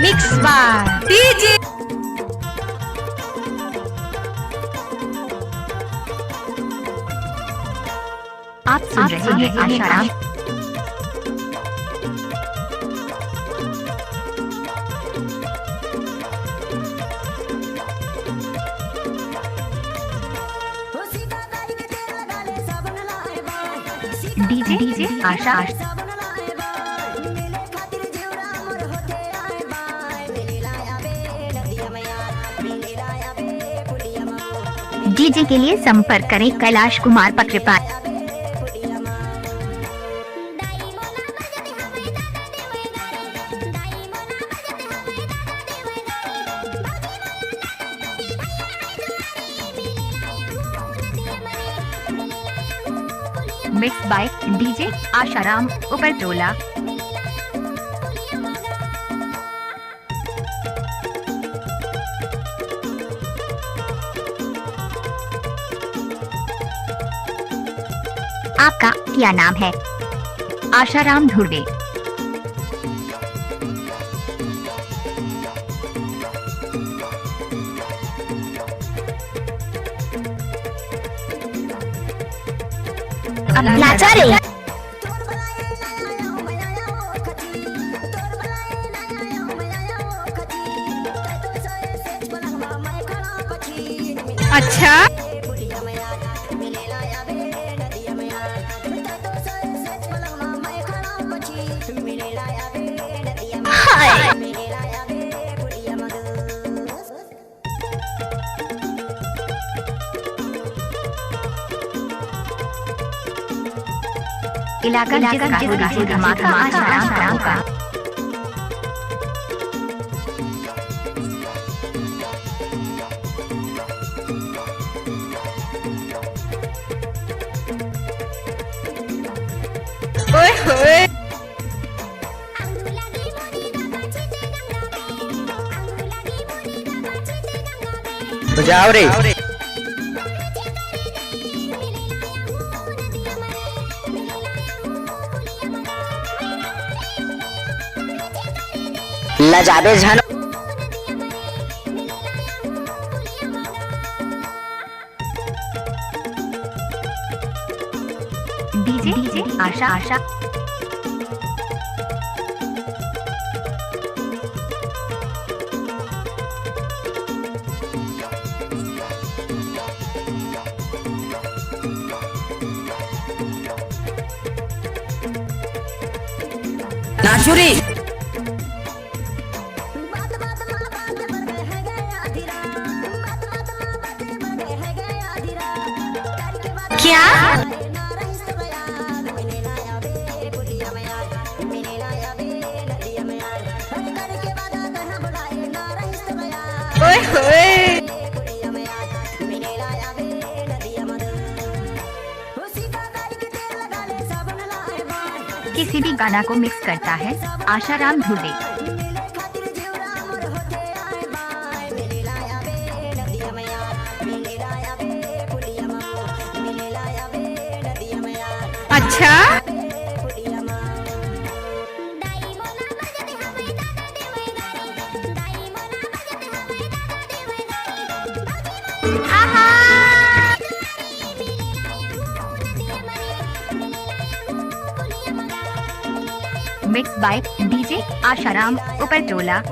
Mix by DJ. आप सुन रहे हैं आशाराम। डीजे आशा। डीजे के लिए संपर्क करें Kailash Kumar Patrapal. Mix by DJ Asharam Upartola. आपका क्या नाम है? आशाराम धुर्वे। लाचारे अच्छा इलाका धमाका आशाराम का। ओए होए बजाओ रे। लजाबे झन डीजे आशा। नाचुरी क्या ओए होए किसी भी गाना को मिक्स करता है आशाराम धुर्वे। अच्छा मिक्स बाय डीजे आशाराम उपरटोला।